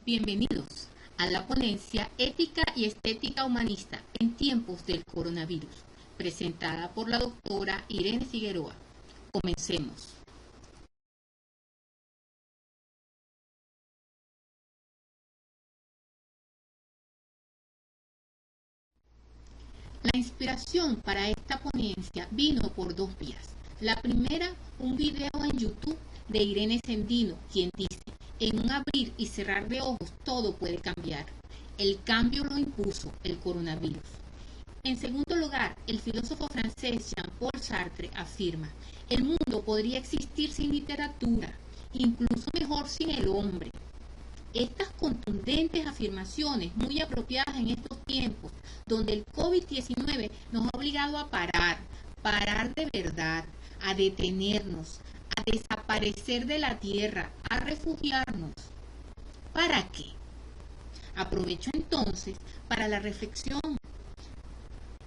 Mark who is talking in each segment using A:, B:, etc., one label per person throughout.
A: Bienvenidos a la ponencia Ética y Estética Humanista en tiempos del coronavirus, presentada por la doctora Irene Figueroa. Comencemos. La inspiración para esta ponencia vino por dos vías. La primera, un video en YouTube de Irene Sendino, quien dice: en un abrir y cerrar de ojos todo puede cambiar. El cambio lo impuso el coronavirus. En segundo lugar, el filósofo francés Jean-Paul Sartre afirma: el mundo podría existir sin literatura, incluso mejor sin el hombre. Estas contundentes afirmaciones, muy apropiadas en estos tiempos, donde el COVID-19 nos ha obligado a parar de verdad, a detenernos, a desaparecer de la tierra, a refugiarnos. ¿Para qué? Aprovecho entonces para la reflexión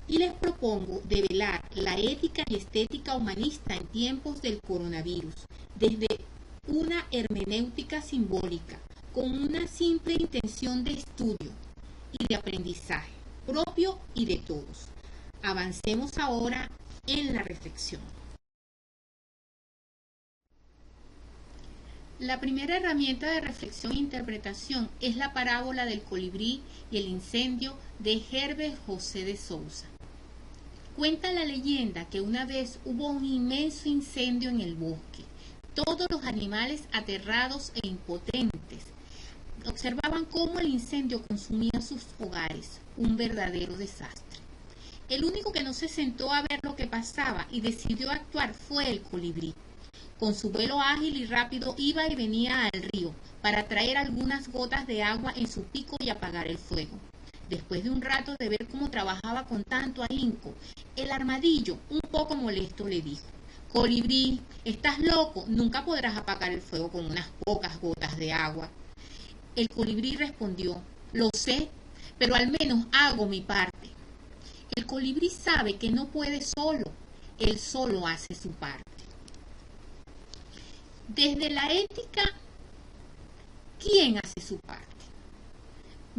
A: y les propongo develar la ética y estética humanista en tiempos del coronavirus, desde una hermenéutica simbólica, con una simple intención de estudio y de aprendizaje propio y de todos. Avancemos ahora en la reflexión. La primera herramienta de reflexión e interpretación es la parábola del colibrí y el incendio de Herbert José de Souza. Cuenta la leyenda que una vez hubo un inmenso incendio en el bosque. Todos los animales, aterrados e impotentes, observaban cómo el incendio consumía sus hogares, un verdadero desastre. El único que no se sentó a ver lo que pasaba y decidió actuar fue el colibrí. Con su vuelo ágil y rápido iba y venía al río para traer algunas gotas de agua en su pico y apagar el fuego. Después de un rato de ver cómo trabajaba con tanto ahínco, el armadillo, un poco molesto, le dijo: colibrí, ¿estás loco? Nunca podrás apagar el fuego con unas pocas gotas de agua. El colibrí respondió: lo sé, pero al menos hago mi parte. El colibrí sabe que no puede solo, él solo hace su parte. Desde la ética, ¿quién hace su parte?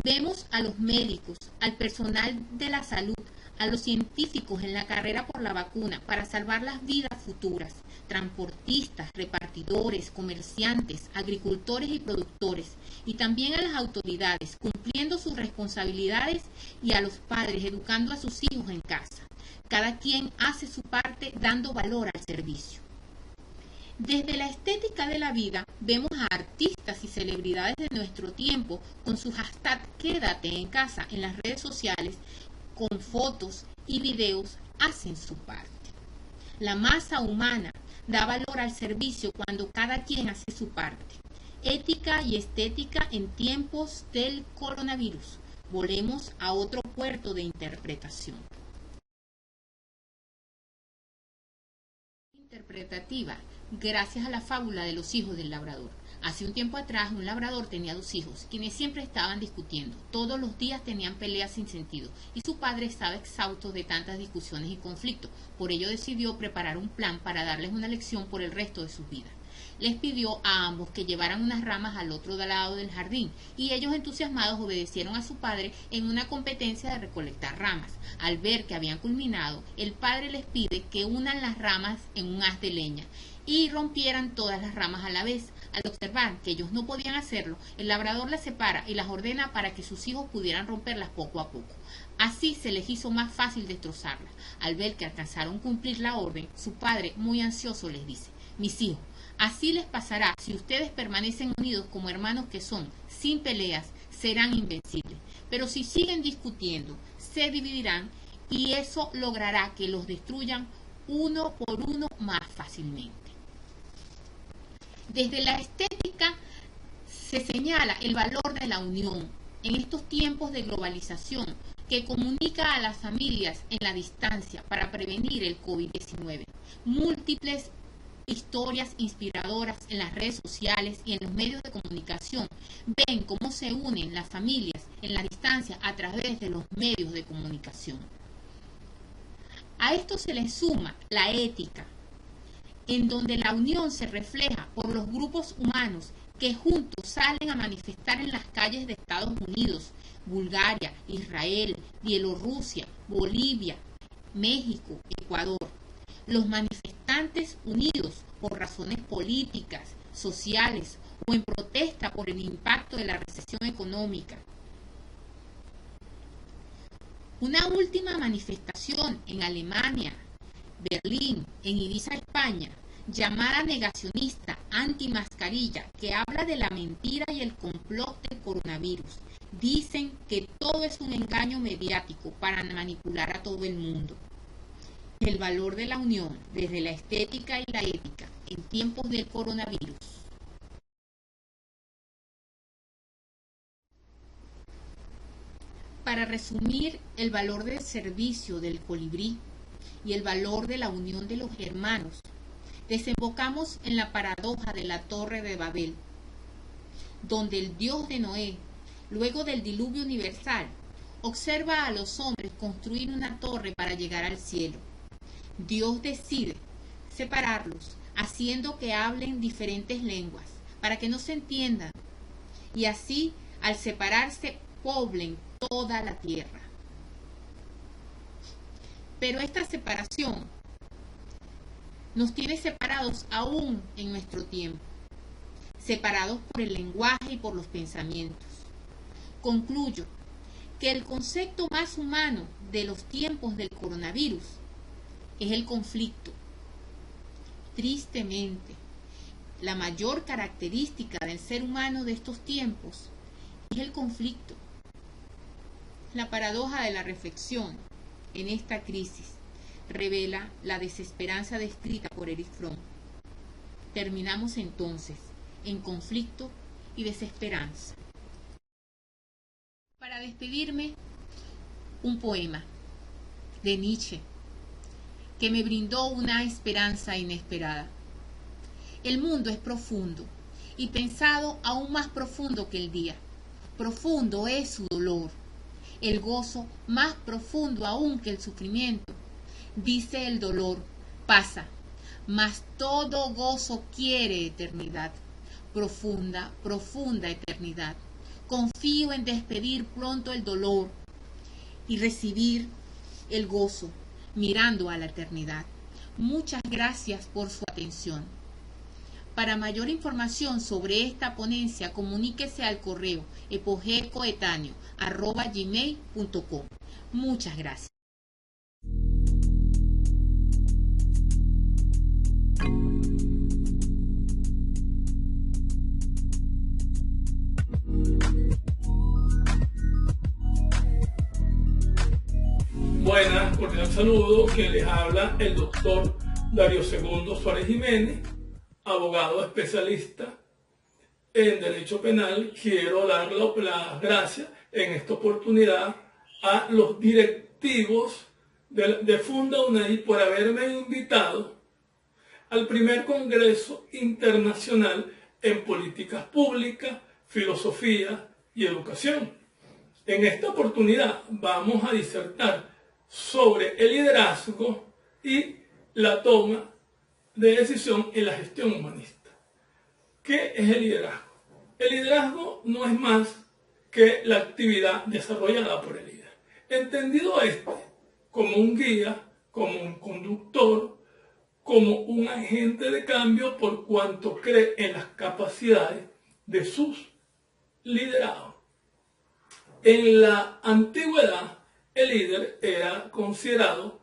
A: Vemos a los médicos, al personal de la salud, a los científicos en la carrera por la vacuna para salvar las vidas futuras, transportistas, repartidores, comerciantes, agricultores y productores, y también a las autoridades cumpliendo sus responsabilidades, y a los padres educando a sus hijos en casa. Cada quien hace su parte dando valor al servicio. Desde la estética de la vida, vemos a artistas y celebridades de nuestro tiempo con su hashtag Quédate en casa en las redes sociales, con fotos y videos, hacen su parte. La masa humana da valor al servicio cuando cada quien hace su parte. Ética y estética en tiempos del coronavirus. Volvemos a otro puerto de interpretación. Interpretativa, gracias a la fábula de los hijos del labrador. Hace un tiempo atrás, un labrador tenía dos hijos, quienes siempre estaban discutiendo. Todos los días tenían peleas sin sentido, y su padre estaba exhausto de tantas discusiones y conflictos. Por ello decidió preparar un plan para darles una lección por el resto de sus vidas. Les pidió a ambos que llevaran unas ramas al otro lado del jardín, y ellos, entusiasmados, obedecieron a su padre en una competencia de recolectar ramas. Al ver que habían culminado, el padre les pide que unan las ramas en un haz de leña y rompieran todas las ramas a la vez. Al observar que ellos no podían hacerlo, el labrador las separa y las ordena para que sus hijos pudieran romperlas poco a poco. Así se les hizo más fácil destrozarlas. Al ver que alcanzaron a cumplir la orden, su padre, muy ansioso, les dice: mis hijos, así les pasará si ustedes permanecen unidos como hermanos que son, sin peleas, serán invencibles. Pero si siguen discutiendo, se dividirán, y eso logrará que los destruyan uno por uno más fácilmente. Desde la estética se señala el valor de la unión en estos tiempos de globalización, que comunica a las familias en la distancia para prevenir el COVID-19. Múltiples historias inspiradoras en las redes sociales y en los medios de comunicación ven cómo se unen las familias en la distancia a través de los medios de comunicación. A esto se le suma la ética en donde la unión se refleja por los grupos humanos que juntos salen a manifestar en las calles de Estados Unidos, Bulgaria, Israel, Bielorrusia, Bolivia, México, Ecuador. Los manifestantes unidos por razones políticas, sociales o en protesta por el impacto de la recesión económica. Una última manifestación en Alemania, Berlín, en Ibiza, España, llamada negacionista antimascarilla, que habla de la mentira y el complot del coronavirus. Dicen que todo es un engaño mediático para manipular a todo el mundo. El valor de la unión desde la estética y la ética en tiempos del coronavirus. Para resumir el valor del servicio del colibrí y el valor de la unión de los hermanos, desembocamos en la paradoja de la Torre de Babel, donde el Dios de Noé, luego del diluvio universal, observa a los hombres construir una torre para llegar al cielo. Dios decide separarlos, haciendo que hablen diferentes lenguas, para que no se entiendan, y así, al separarse, poblen toda la tierra. Pero esta separación nos tiene separados aún en nuestro tiempo, separados por el lenguaje y por los pensamientos. Concluyo que el concepto más humano de los tiempos del coronavirus es el conflicto. Tristemente, la mayor característica del ser humano de estos tiempos es el conflicto. La paradoja de la reflexión en esta crisis revela la desesperanza descrita por Erich Fromm. Terminamos entonces en conflicto y desesperanza. Para despedirme, un poema de Nietzsche que me brindó una esperanza inesperada. El mundo es profundo y pensado aún más profundo que el día. Profundo es su dolor, el gozo más profundo aún que el sufrimiento. Dice el dolor, pasa, mas todo gozo quiere eternidad, profunda, profunda eternidad. Confío en despedir pronto el dolor y recibir el gozo, mirando a la eternidad. Muchas gracias por su atención. Para mayor información sobre esta ponencia, comuníquese al correo epogecoetáneo@gmail.com. Muchas gracias.
B: Buenas, cordial saludo, que les habla el doctor Darío Segundo Suárez Jiménez, abogado especialista en Derecho Penal. Quiero dar las gracias en esta oportunidad a los directivos de Funda UNEI por haberme invitado al primer Congreso Internacional en Políticas Públicas, Filosofía y Educación. En esta oportunidad vamos a disertar sobre el liderazgo y la toma de decisión en la gestión humanista. ¿Qué es el liderazgo? El liderazgo no es más que la actividad desarrollada por el líder. Entendido como un guía, como un conductor, como un agente de cambio por cuanto cree en las capacidades de sus liderados. En la antigüedad, el líder era considerado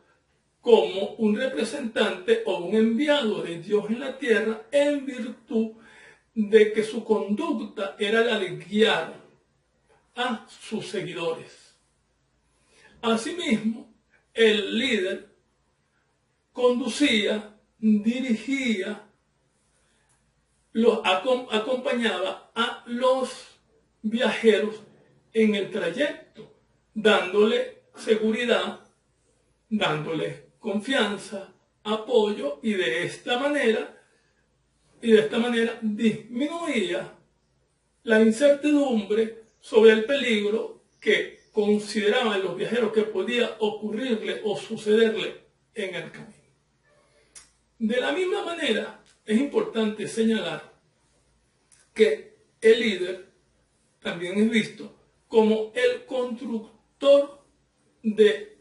B: como un representante o un enviado de Dios en la tierra en virtud de que su conducta era la de guiar a sus seguidores. Asimismo, el líder conducía, dirigía, acompañaba a los viajeros en el trayecto, dándole seguridad, dándole confianza, apoyo, y de esta manera disminuía la incertidumbre sobre el peligro que consideraban los viajeros que podía ocurrirle o sucederle en el camino. De la misma manera, es importante señalar que el líder también es visto como el constructor de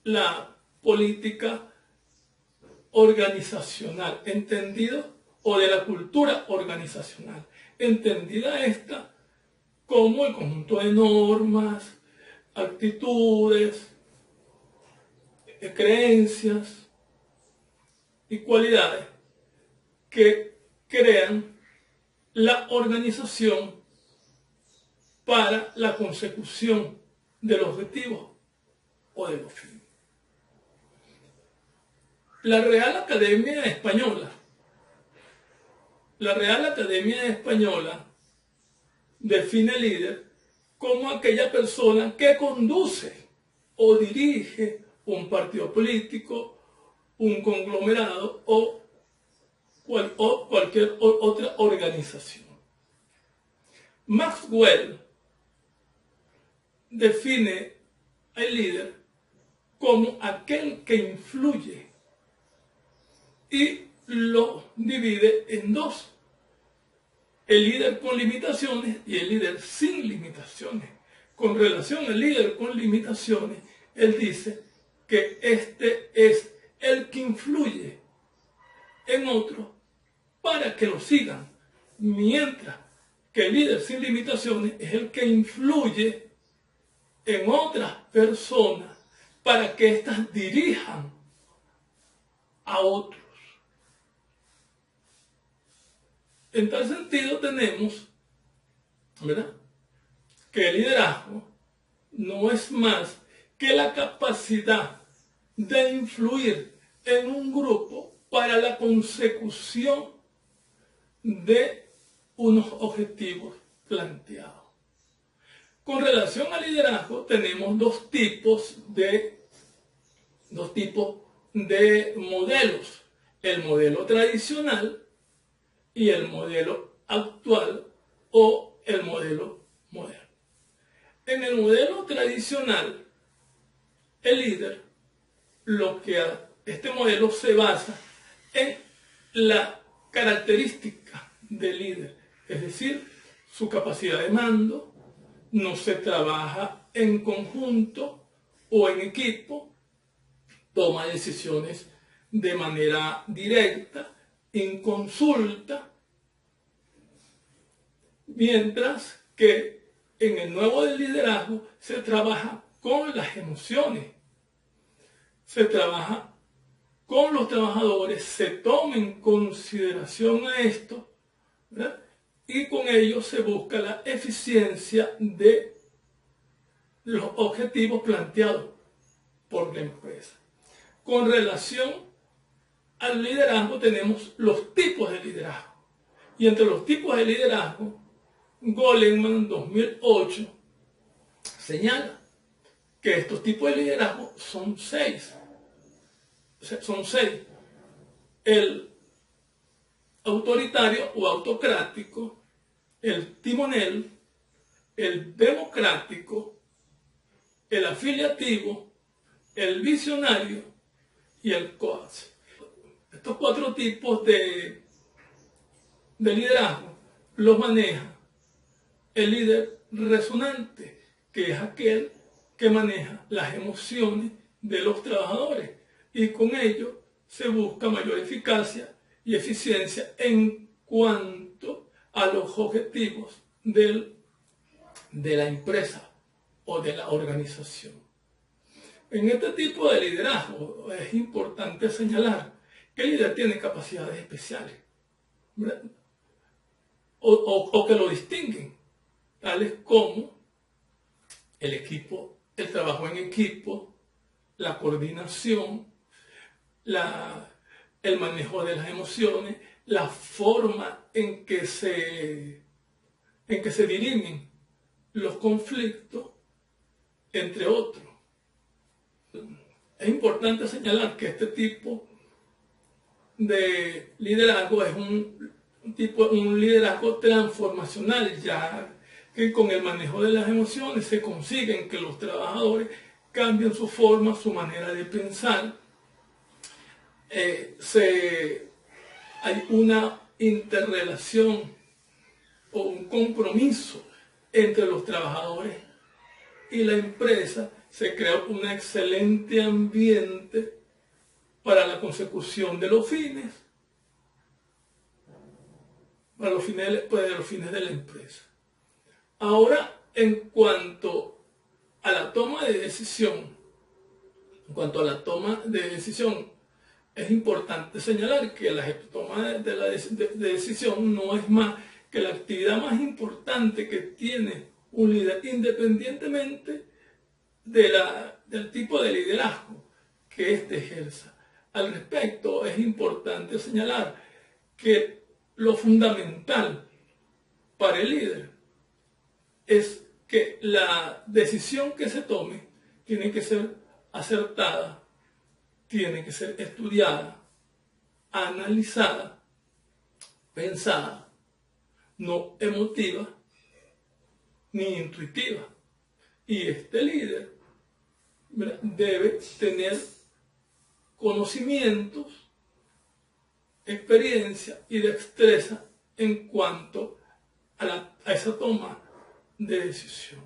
B: la política organizacional, entendido, o de la cultura organizacional, entendida esta como el conjunto de normas, actitudes, creencias y cualidades que crean la organización para la consecución del objetivo o de los fines. La Real Academia Española define líder como aquella persona que conduce o dirige un partido político, un conglomerado o cualquier otra organización. Maxwell define al líder como aquel que influye y lo divide en dos: el líder con limitaciones y el líder sin limitaciones. Con relación al líder con limitaciones, él dice que este es el que influye en otros para que lo sigan, mientras que el líder sin limitaciones es el que influye en otras personas para que éstas dirijan a otros. En tal sentido tenemos, ¿verdad?, que el liderazgo no es más que la capacidad de influir en un grupo para la consecución de unos objetivos planteados. Con relación al liderazgo tenemos dos tipos de modelos: el modelo tradicional y el modelo actual o el modelo moderno. En el modelo tradicional, el líder, este modelo se basa en la característica del líder, es decir, su capacidad de mando. No se trabaja en conjunto o en equipo, toma decisiones de manera directa, en consulta, mientras que en el nuevo liderazgo se trabaja con las emociones, se trabaja con los trabajadores, se toma en consideración a esto, ¿verdad?, y con ello se busca la eficiencia de los objetivos planteados por la empresa. Con relación al liderazgo tenemos los tipos de liderazgo. Y entre los tipos de liderazgo, Goleman 2008 señala que estos tipos de liderazgo son seis. El autoritario o autocrático, el timonel, el democrático, el afiliativo, el visionario y el coach. Estos cuatro tipos de liderazgo los maneja el líder resonante, que es aquel que maneja las emociones de los trabajadores, y con ello se busca mayor eficacia y eficiencia en cuanto a los objetivos de la empresa o de la organización. En este tipo de liderazgo es importante señalar que el líder tiene capacidades especiales, ¿verdad?, o que lo distinguen, tales como el equipo, el trabajo en equipo, la coordinación, el manejo de las emociones, la forma en que se dirimen los conflictos, entre otros. Es importante señalar que este tipo de liderazgo es un liderazgo transformacional, ya que con el manejo de las emociones se consiguen que los trabajadores cambien su forma, su manera de pensar, hay una interrelación o un compromiso entre los trabajadores y la empresa, se crea un excelente ambiente para la consecución de los fines, para los fines de la empresa. Ahora, en cuanto a la toma de decisión, es importante señalar que la toma de decisión no es más que la actividad más importante que tiene un líder, independientemente del tipo de liderazgo que éste ejerza. Al respecto, es importante señalar que lo fundamental para el líder es que la decisión que se tome tiene que ser acertada, tiene que ser estudiada, analizada, pensada, no emotiva ni intuitiva. Y este líder, ¿verdad?, debe tener conocimientos, experiencia y destreza en cuanto a esa toma de decisión.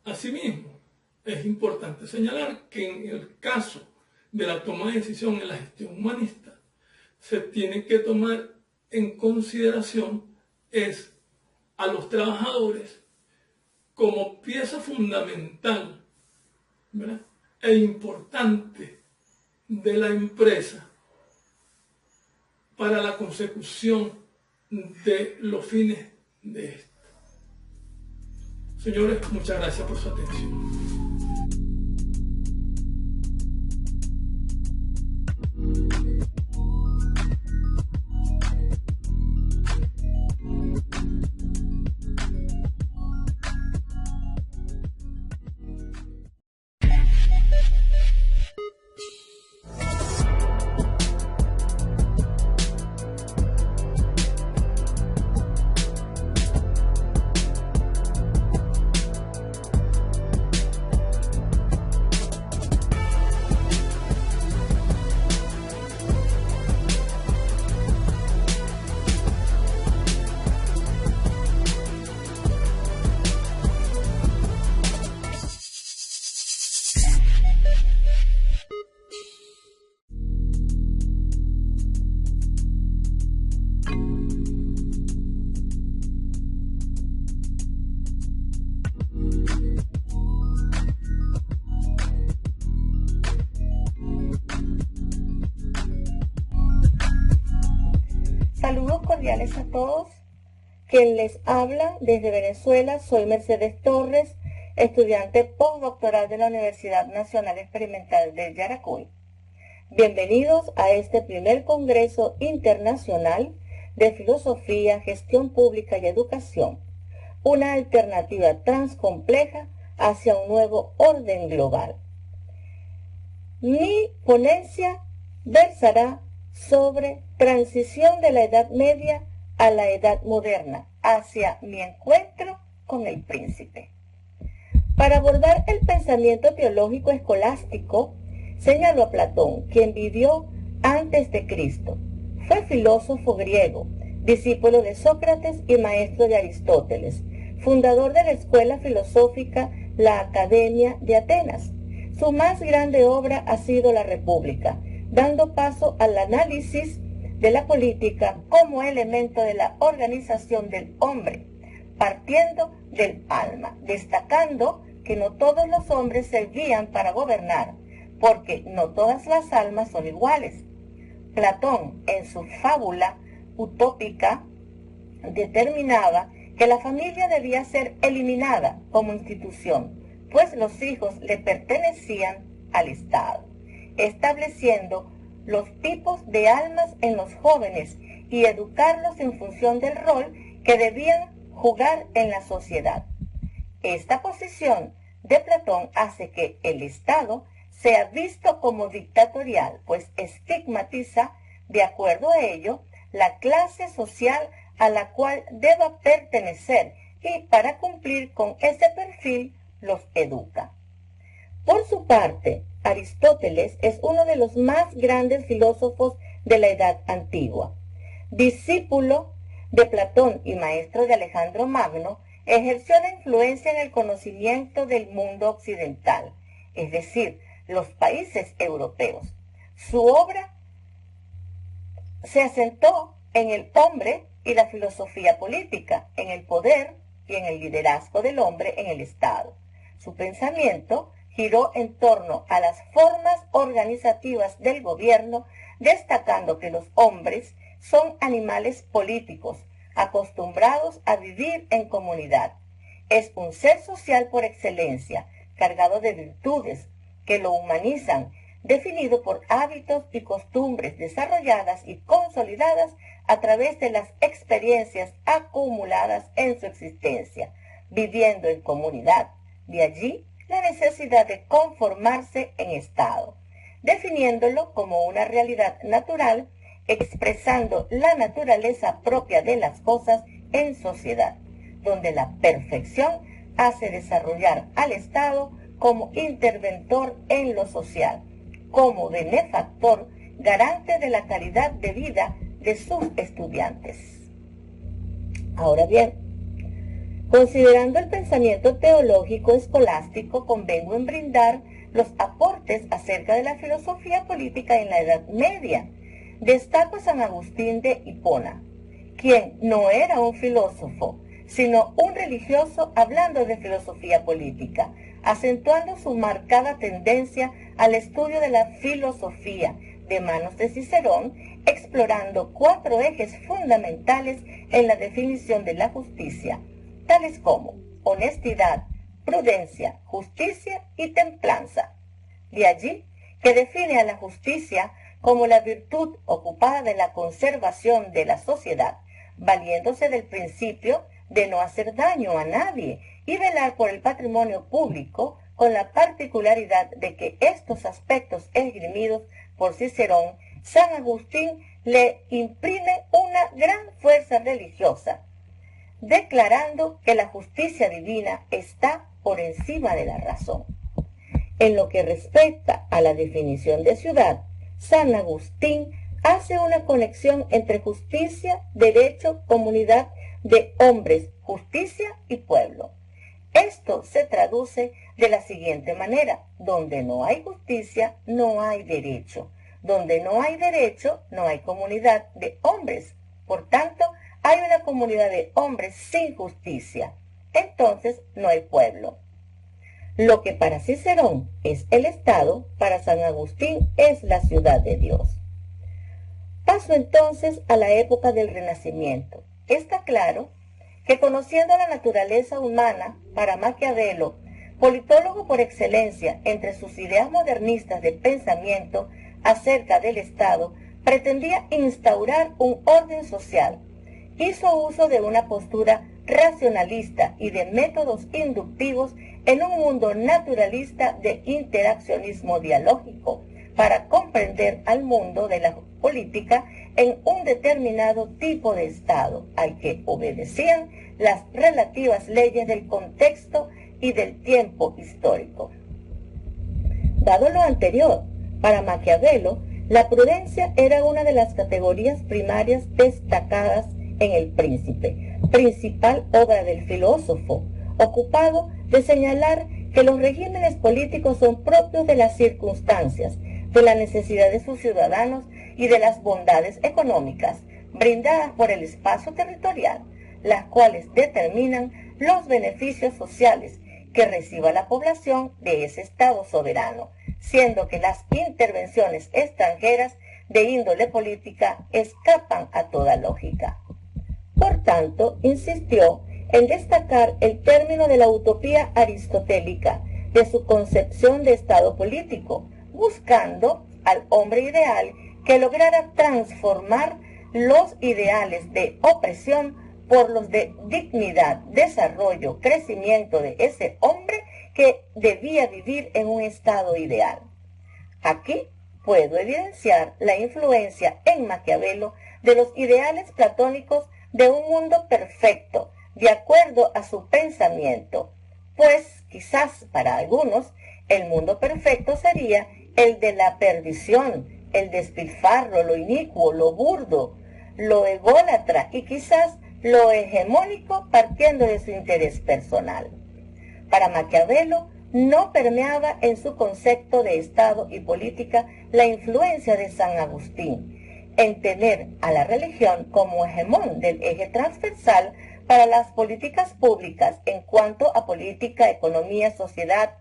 B: Asimismo, es importante señalar que en el caso de la toma de decisión en la gestión humanista, se tiene que tomar en consideración a los trabajadores como pieza fundamental, ¿verdad?, e importante de la empresa para la consecución de los fines de esta. Señores, muchas gracias por su atención.
C: Saludos cordiales a todos. Quien les habla desde Venezuela, soy Mercedes Torres, estudiante postdoctoral de la Universidad Nacional Experimental de Yaracuy. Bienvenidos a este primer Congreso Internacional de Filosofía, Gestión Pública y Educación, una alternativa transcompleja hacia un nuevo orden global. Mi ponencia versará sobre transición de la Edad Media a la Edad Moderna, hacia mi encuentro con el príncipe. Para abordar el pensamiento teológico escolástico, señaló a Platón, quien vivió antes de Cristo. Fue filósofo griego, discípulo de Sócrates y maestro de Aristóteles, fundador de la escuela filosófica la Academia de Atenas. Su más grande obra ha sido La República, dando paso al análisis de la política como elemento de la organización del hombre, partiendo del alma, destacando que no todos los hombres servían para gobernar, porque no todas las almas son iguales. Platón, en su fábula utópica, determinaba que la familia debía ser eliminada como institución, pues los hijos le pertenecían al Estado, estableciendo los tipos de almas en los jóvenes y educarlos en función del rol que debían jugar en la sociedad. Esta posición de Platón hace que el Estado sea visto como dictatorial, pues estigmatiza, de acuerdo a ello, la clase social a la cual deba pertenecer y para cumplir con ese perfil los educa. Por su parte, Aristóteles es uno de los más grandes filósofos de la Edad Antigua. Discípulo de Platón y maestro de Alejandro Magno, ejerció la influencia en el conocimiento del mundo occidental, es decir, los países europeos. Su obra se asentó en el hombre y la filosofía política, en el poder y en el liderazgo del hombre en el Estado. Su pensamiento giró en torno a las formas organizativas del gobierno, destacando que los hombres son animales políticos, acostumbrados a vivir en comunidad. Es un ser social por excelencia, cargado de virtudes que lo humanizan, definido por hábitos y costumbres desarrolladas y consolidadas a través de las experiencias acumuladas en su existencia, viviendo en comunidad. De allí la necesidad de conformarse en estado, definiéndolo como una realidad natural, expresando la naturaleza propia de las cosas en sociedad, donde la perfección hace desarrollar al Estado como interventor en lo social, como benefactor, garante de la calidad de vida de sus estudiantes. Ahora bien, considerando el pensamiento teológico escolástico, convengo en brindar los aportes acerca de la filosofía política en la Edad Media. Destaco a San Agustín de Hipona, quien no era un filósofo, sino un religioso hablando de filosofía política, acentuando su marcada tendencia al estudio de la filosofía de manos de Cicerón, explorando 4 ejes fundamentales en la definición de la justicia, tales como honestidad, prudencia, justicia y templanza. De allí que define a la justicia como la virtud ocupada de la conservación de la sociedad, valiéndose del principio de no hacer daño a nadie y velar por el patrimonio público, con la particularidad de que estos aspectos esgrimidos por Cicerón, San Agustín le imprime una gran fuerza religiosa, declarando que la justicia divina está por encima de la razón. En lo que respecta a la definición de ciudad, San Agustín hace una conexión entre justicia, derecho, comunidad de hombres, justicia y pueblo. Esto se traduce de la siguiente manera: donde no hay justicia, no hay derecho. Donde no hay derecho, no hay comunidad de hombres. Por tanto, hay una comunidad de hombres sin justicia. Entonces, no hay pueblo. Lo que para Cicerón es el Estado, para San Agustín es la ciudad de Dios. Paso entonces a la época del Renacimiento. Está claro que conociendo la naturaleza humana, para Maquiavelo, politólogo por excelencia, entre sus ideas modernistas de pensamiento acerca del Estado, pretendía instaurar un orden social. Hizo uso de una postura racionalista y de métodos inductivos en un mundo naturalista de interaccionismo dialógico, para comprender al mundo de la política en un determinado tipo de Estado, al que obedecían las relativas leyes del contexto y del tiempo histórico. Dado lo anterior, para Maquiavelo, la prudencia era una de las categorías primarias destacadas en El Príncipe, principal obra del filósofo, ocupado de señalar que los regímenes políticos son propios de las circunstancias, de la necesidad de sus ciudadanos y de las bondades económicas brindadas por el espacio territorial, las cuales determinan los beneficios sociales que reciba la población de ese Estado soberano, siendo que las intervenciones extranjeras de índole política escapan a toda lógica. Por tanto, insistió en destacar el término de la utopía aristotélica de su concepción de Estado político, buscando al hombre ideal que lograra transformar los ideales de opresión por los de dignidad, desarrollo, crecimiento de ese hombre que debía vivir en un estado ideal. Aquí puedo evidenciar la influencia en Maquiavelo de los ideales platónicos de un mundo perfecto, de acuerdo a su pensamiento, pues quizás para algunos El mundo perfecto sería el de la perdición, el despilfarro, lo inicuo, lo burdo, lo ególatra y quizás lo hegemónico partiendo de su interés personal. Para Maquiavelo no permeaba en su concepto de Estado y política la influencia de San Agustín en tener a la religión como hegemón del eje transversal para las políticas públicas en cuanto a política, economía, sociedad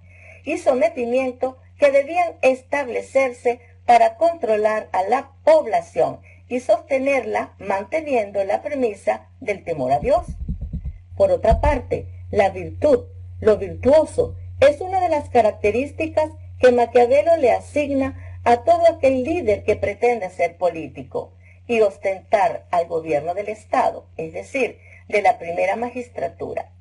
C: y sometimiento que debían establecerse para controlar a la población y sostenerla manteniendo la premisa del temor a Dios. Por otra parte, la virtud, lo virtuoso, es una de las características que Maquiavelo le asigna a todo aquel líder que pretende ser político y ostentar al gobierno del Estado, es decir, de la primera magistratura.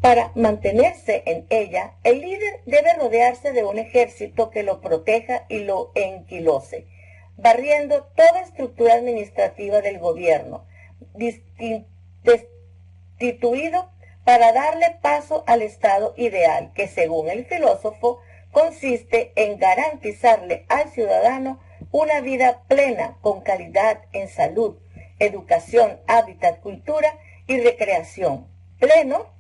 C: Para mantenerse en ella, el líder debe rodearse de un ejército que lo proteja y lo enquilose, barriendo toda estructura administrativa del gobierno, destituido para darle paso al estado ideal, que según el filósofo consiste en garantizarle al ciudadano una vida plena con calidad en salud, educación, hábitat, cultura y recreación, pleno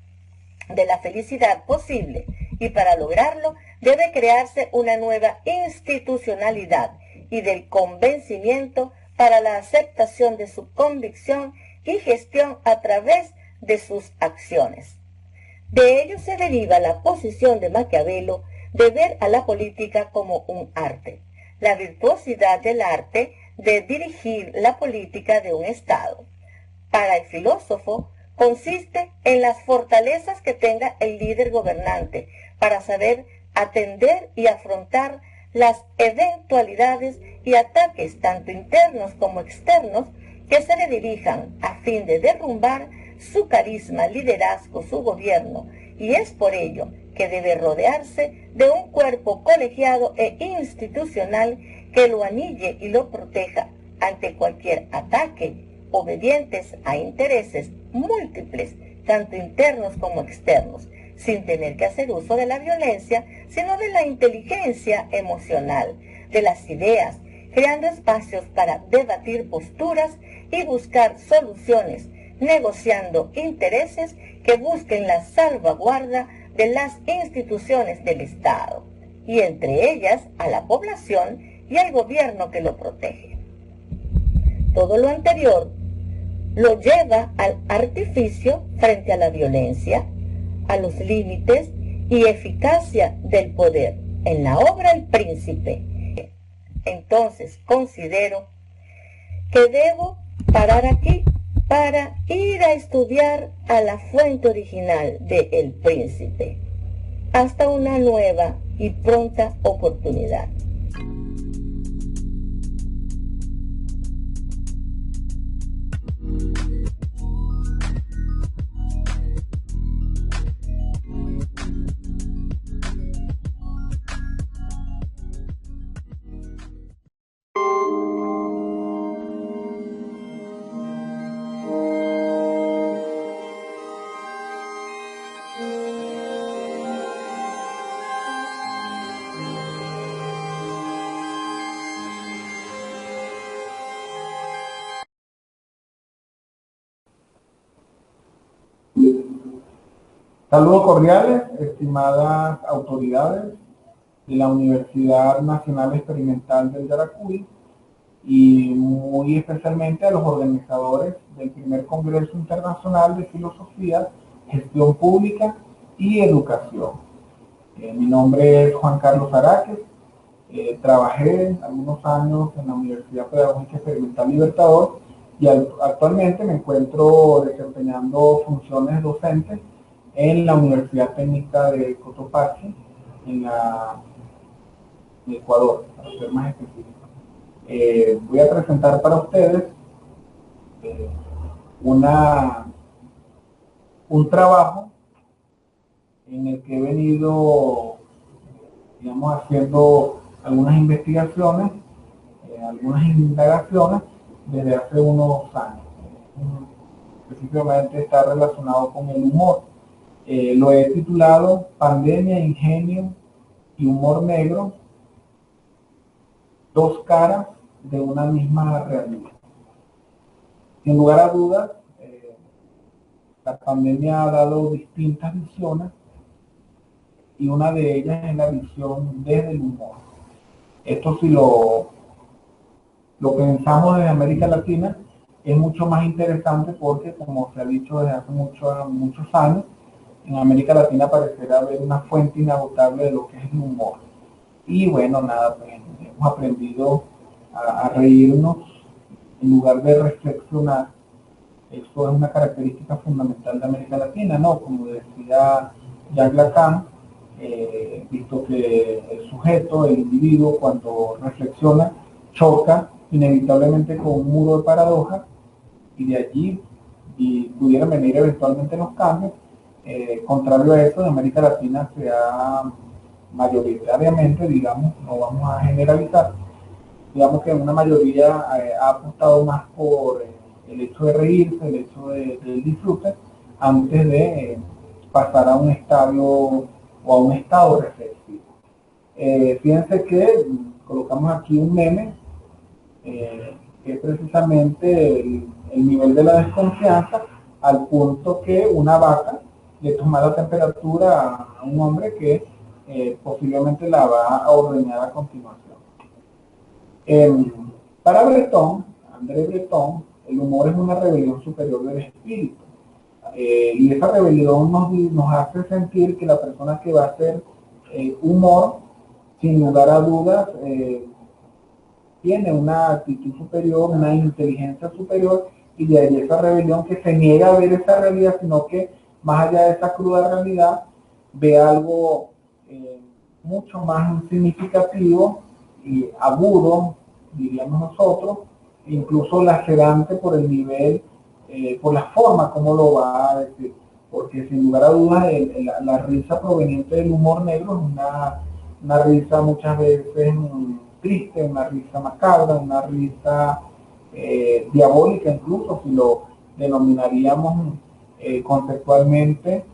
C: de la felicidad posible, y para lograrlo debe crearse una nueva institucionalidad y del convencimiento para la aceptación de su convicción y gestión a través de sus acciones. De ello se deriva la posición de Maquiavelo de ver a la política como un arte, la virtuosidad del arte de dirigir la política de un Estado. Para el filósofo, consiste en las fortalezas que tenga el líder gobernante para saber atender y afrontar las eventualidades y ataques tanto internos como externos que se le dirijan a fin de derrumbar su carisma, liderazgo, su gobierno, y es por ello que debe rodearse de un cuerpo colegiado e institucional que lo anille y lo proteja ante cualquier ataque, obedientes a intereses múltiples, tanto internos como externos, sin tener que hacer uso de la violencia, sino de la inteligencia emocional, de las ideas, creando espacios para debatir posturas y buscar soluciones, negociando intereses que busquen la salvaguarda de las instituciones del Estado, y entre ellas a la población y al gobierno que lo protege. Todo lo anterior lo lleva al artificio frente a la violencia, a los límites y eficacia del poder. En la obra El Príncipe, entonces considero que debo parar aquí para ir a estudiar a la fuente original de El Príncipe. Hasta una nueva y pronta oportunidad.
D: Saludos cordiales, estimadas autoridades de la Universidad Nacional Experimental del Yaracuy y muy especialmente a los organizadores del primer Congreso Internacional de Filosofía, Gestión Pública y Educación. Mi nombre es Juan Carlos Araques, trabajé algunos años en la Universidad Pedagógica Experimental Libertador y actualmente me encuentro desempeñando funciones docentes en la Universidad Técnica de Cotopaxi, en Ecuador, para ser más específico. Voy a presentar para ustedes un trabajo en el que he venido, digamos, haciendo algunas investigaciones, algunas indagaciones desde hace unos años. Específicamente está relacionado con el humor. Lo he titulado Pandemia, Ingenio y humor negro, dos caras de una misma realidad. Sin lugar a dudas, la pandemia ha dado distintas visiones y una de ellas es la visión desde el humor. Esto si lo pensamos desde América Latina es mucho más interesante porque, como se ha dicho desde hace muchos años, en América Latina parecerá haber una fuente inagotable de lo que es el humor. Y bueno, nada, pues hemos aprendido a reírnos en lugar de reflexionar. Eso es una característica fundamental de América Latina, ¿no? Como decía Jacques Lacan, visto que el sujeto, el individuo, cuando reflexiona, choca inevitablemente con un muro de paradoja y de allí pudieran venir eventualmente los cambios. Contrario a eso, en América Latina se ha mayoritariamente, digamos, no vamos a generalizar, digamos que una mayoría ha apostado más por el hecho de reírse, el hecho del disfrute, antes de pasar a un estadio o a un estado reflexivo. Fíjense que colocamos aquí un meme, que es precisamente el nivel de la desconfianza, al punto que una vaca le toma la temperatura a un hombre que posiblemente la va a ordeñar a continuación. Para Breton, André Breton, el humor es una rebelión superior del espíritu. Y esa rebelión nos hace sentir que la persona que va a hacer humor, sin lugar a dudas, tiene una actitud superior, una inteligencia superior, y de ahí esa rebelión que se niega a ver esa realidad, sino que más allá de esa cruda realidad, ve algo mucho más significativo y agudo, diríamos nosotros, incluso lacerante por el nivel, por la forma como lo va a decir, porque sin lugar a dudas la risa proveniente del humor negro es una risa muchas veces triste, una risa macabra, una risa diabólica, incluso si lo denominaríamos conceptualmente,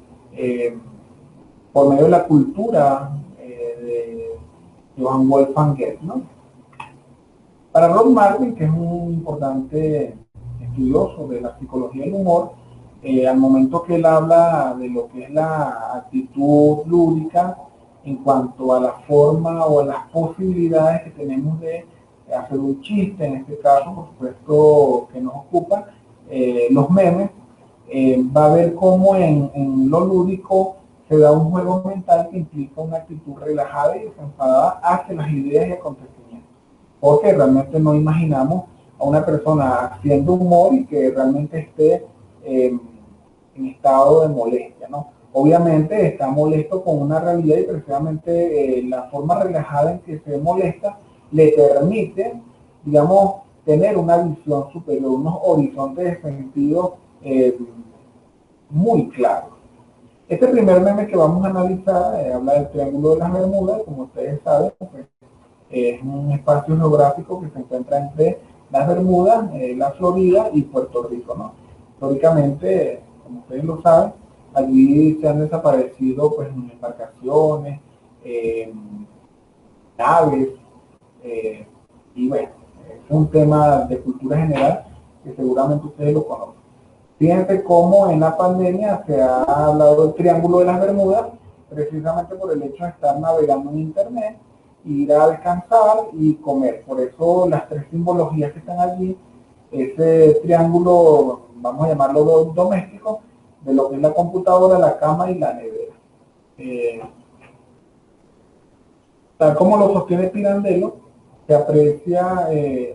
D: por medio de la cultura de Johann Wolfgang Goethe, ¿no? Para Ron Martin, que es un importante estudioso de la psicología del humor, al momento que él habla de lo que es la actitud lúdica en cuanto a la forma o a las posibilidades que tenemos de hacer un chiste, en este caso, por supuesto, que nos ocupa, los memes, va a ver cómo en lo lúdico se da un juego mental que implica una actitud relajada y desenfadada hacia las ideas y acontecimientos. Porque realmente no imaginamos a una persona haciendo humor y que realmente esté en estado de molestia, ¿no? Obviamente está molesto con una realidad y precisamente la forma relajada en que se molesta le permite, digamos, tener una visión superior, unos horizontes de sentido muy claros. Este primer meme que vamos a analizar habla del Triángulo de las Bermudas. Como ustedes saben, pues, es un espacio geográfico que se encuentra entre las Bermudas, la Florida y Puerto Rico, ¿no? Históricamente, como ustedes lo saben, allí se han desaparecido pues embarcaciones, naves, y bueno, es un tema de cultura general que seguramente ustedes lo conocen. Fíjense cómo en la pandemia se ha hablado del Triángulo de las Bermudas, precisamente por el hecho de estar navegando en internet, ir a descansar y comer. Por eso las tres simbologías que están allí, ese triángulo, vamos a llamarlo doméstico, de lo que es la computadora, la cama y la nevera. Tal como lo sostiene Pirandello, se aprecia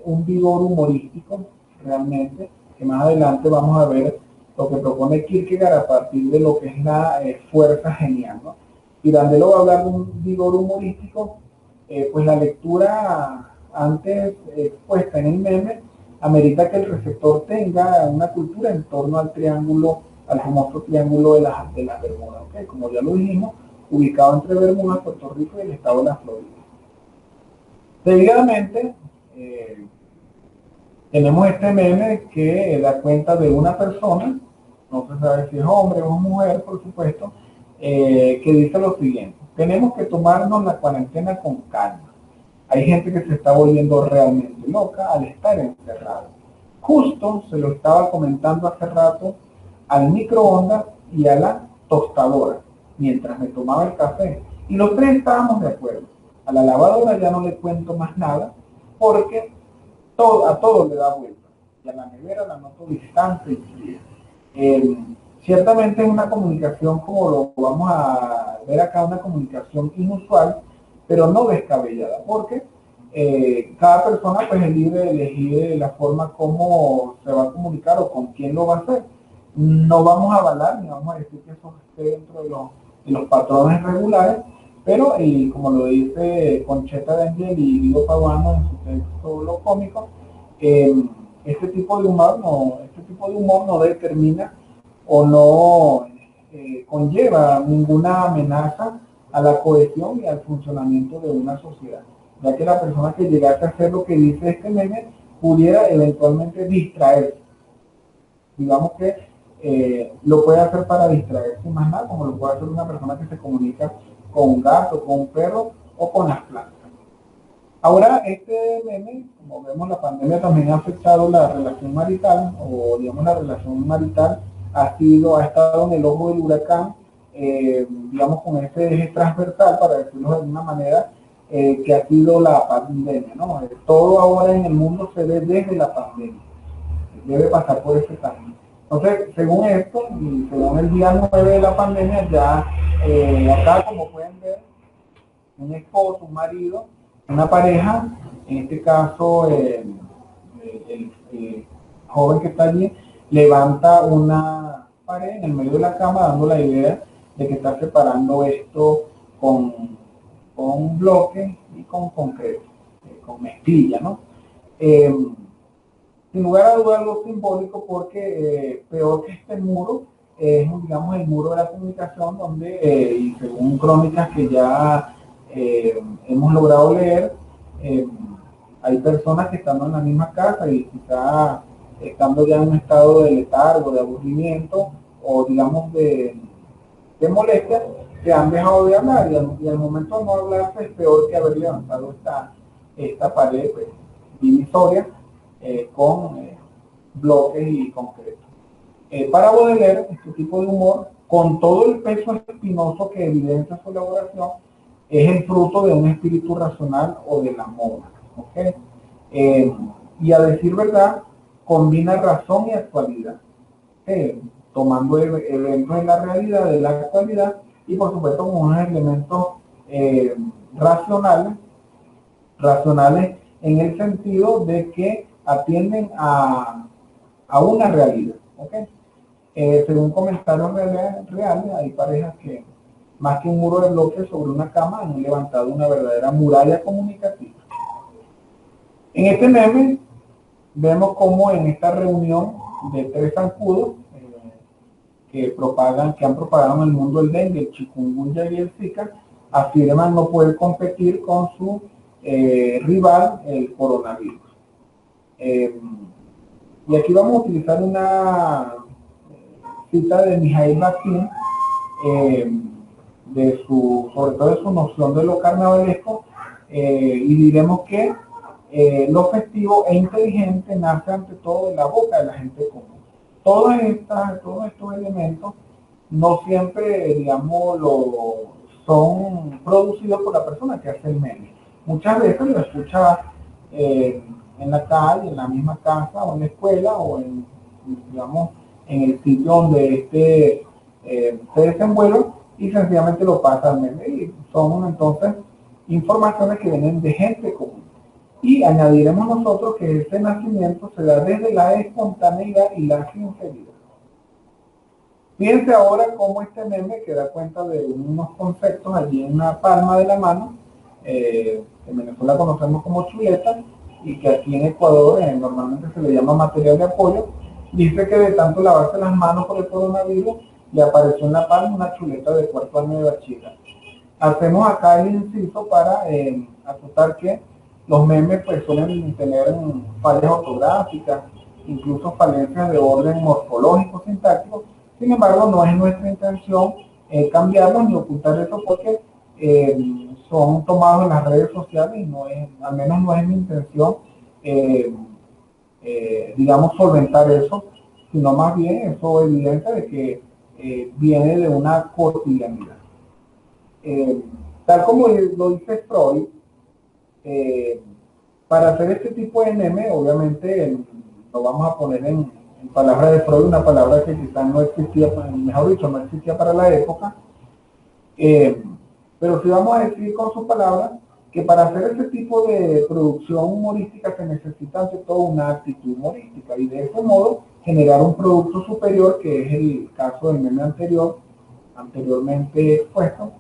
D: un vigor humorístico realmente, que más adelante vamos a ver lo que propone Kierkegaard a partir de lo que es la fuerza genial, ¿no? Pirandello va a hablar de un vigor humorístico, pues la lectura antes expuesta en el meme amerita que el receptor tenga una cultura en torno al triángulo, al famoso triángulo de las Bermudas, ¿okay? Como ya lo dijimos, ubicado entre Bermudas, Puerto Rico y el estado de la Florida. Seguidamente, tenemos este meme que da cuenta de una persona, no se sabe si es hombre o mujer, por supuesto, que dice lo siguiente: tenemos que tomarnos la cuarentena con calma. Hay gente que se está volviendo realmente loca al estar encerrado. Justo se lo estaba comentando hace rato al microondas y a la tostadora, mientras me tomaba el café. Y los tres estábamos de acuerdo. A la lavadora ya no le cuento más nada, porque a todo le da vuelta. Y a la nevera la noto distante y fría. Ciertamente es una comunicación, como lo vamos a ver acá, una comunicación inusual, pero no descabellada, porque cada persona pues es libre de elegir la forma como se va a comunicar o con quién lo va a hacer. No vamos a avalar ni vamos a decir que eso esté dentro de los patrones regulares, pero como lo dice Concheta de Angel y Guido Paduano en su texto Lo Cómico, este tipo de humor no determina o no conlleva ninguna amenaza a la cohesión y al funcionamiento de una sociedad, ya que la persona que llegase a hacer lo que dice este meme pudiera eventualmente distraerse. Digamos que lo puede hacer para distraerse más nada, como lo puede hacer una persona que se comunica con un gato, con un perro o con las plantas. Ahora, este meme, como vemos, la pandemia también ha afectado la relación marital, o digamos la relación marital ha estado en el ojo del huracán, digamos con ese eje transversal, para decirlo de alguna manera, que ha sido la pandemia, ¿no? Todo ahora en el mundo se ve desde la pandemia, debe pasar por ese camino. Entonces, según esto, y según el día 9 de la pandemia, ya acá, como pueden ver, un esposo, un marido, una pareja, en este caso el joven que está allí, levanta una pared en el medio de la cama, dando la idea de que está separando esto con bloque y con concreto, con mezclilla, ¿no? Sin lugar a dudas algo simbólico, porque peor que este muro es, digamos, el muro de la comunicación, donde, y según crónicas que ya hemos logrado leer, hay personas que estando en la misma casa y quizá estando ya en un estado de letargo, de aburrimiento o digamos de molestia, se han dejado de hablar, y al momento de no hablarse es peor que haber levantado esta pared pues, divisoria con bloques y concreto. Para Baudelaire, este tipo de humor, con todo el peso espinoso que evidencia su elaboración, es el fruto de un espíritu racional o de la moda. ¿Okay? Y a decir verdad, combina razón y actualidad, tomando eventos de la realidad, de la actualidad, y por supuesto con unos elementos racionales en el sentido de que atienden a una realidad. ¿Okay? Según comentarios reales, hay parejas que, más que un muro de bloques sobre una cama, han levantado una verdadera muralla comunicativa. En este meme vemos cómo en esta reunión de tres zancudos que han propagado en el mundo el dengue, el chikungunya y el zika, afirman no poder competir con su rival, el coronavirus. Y aquí vamos a utilizar una cita de Mijail Bakhtin, sobre todo de su noción de lo carnavalesco, y diremos que lo festivo e inteligente nace ante todo de la boca de la gente común. Todos estos elementos no siempre, digamos, son producidos por la persona que hace el meme. Muchas veces lo escucha en la calle, en la misma casa, o en la escuela, o digamos, en el sitio donde se desenvuelve, y sencillamente lo pasa al meme. Y son entonces informaciones que vienen de gente común. Y añadiremos nosotros que ese nacimiento se da desde la espontaneidad y la sinceridad. Fíjense ahora cómo este meme, que da cuenta de unos conceptos allí en una palma de la mano, en Venezuela conocemos como chuleta, y que aquí en Ecuador normalmente se le llama material de apoyo, dice que de tanto lavarse las manos por el coronavirus, le apareció en la palma una chuleta de cuarto año de bachillerato. Hacemos acá el inciso para acotar que los memes pues suelen tener fallas ortográficas, incluso falencias de orden morfológico, sintáctico. Sin embargo, no es nuestra intención cambiarlos ni ocultar eso, porque son tomados en las redes sociales y no es, al menos no es mi intención, digamos, solventar eso, sino más bien eso evidencia de que viene de una cotidianidad. Tal como lo dice Freud, para hacer este tipo de meme, obviamente lo vamos a poner en palabras de Freud, una palabra que quizás no existía, mejor dicho, no existía para la época, pero sí vamos a decir con sus palabras que para hacer este tipo de producción humorística se necesita ante todo una actitud humorística y de ese modo generar un producto superior, que es el caso del meme anteriormente expuesto,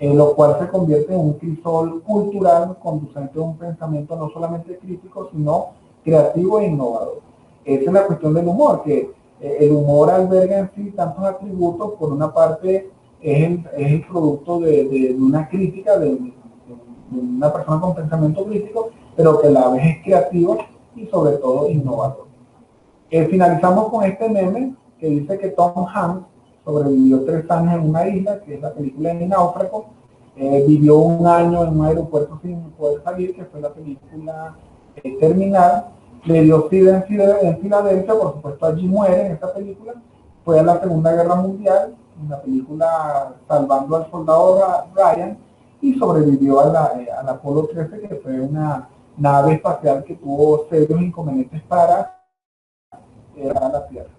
D: lo cual se convierte en un crisol cultural conducente a un pensamiento no solamente crítico, sino creativo e innovador. Esa es la cuestión del humor, que el humor alberga en sí tantos atributos. Por una parte es el producto de una crítica, de una persona con pensamiento crítico, pero que a la vez es creativo y sobre todo innovador. Finalizamos con este meme que dice que Tom Hanks sobrevivió 3 años en una isla, que es la película de Náufrago, vivió 1 año en un aeropuerto sin poder salir, que fue la película Terminal, le dio SIDA en Filadelfia, por supuesto allí muere en esta película, fue a la Segunda Guerra Mundial, en la película Salvando al Soldado Ryan, y sobrevivió al Apolo 13, que fue una nave espacial que tuvo serios inconvenientes para la Tierra.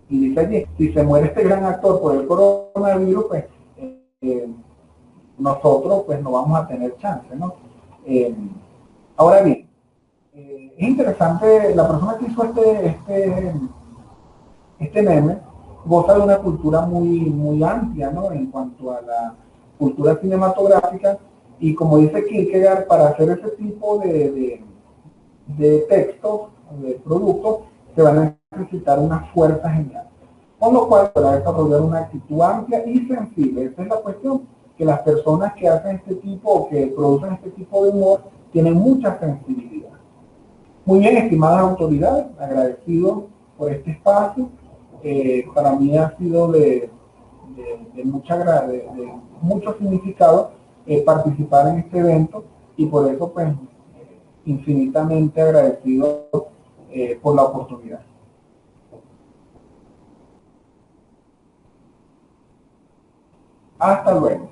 D: Y dice allí, si se muere este gran actor por el coronavirus, pues nosotros pues no vamos a tener chance, ¿no? Ahora bien, es interesante, la persona que hizo este meme goza de una cultura muy amplia, ¿no? En cuanto a la cultura cinematográfica, y como dice Kierkegaard, para hacer ese tipo de textos, de productos, se van a necesitar una fuerza genial. Con lo cual, para desarrollar una actitud amplia y sensible, esa es la cuestión, que las personas que hacen este tipo o que producen este tipo de humor tienen mucha sensibilidad. Muy bien, estimadas autoridades, agradecido por este espacio. Para mí ha sido de mucho significado participar en este evento, y por eso pues infinitamente agradecido por la oportunidad. Hasta luego.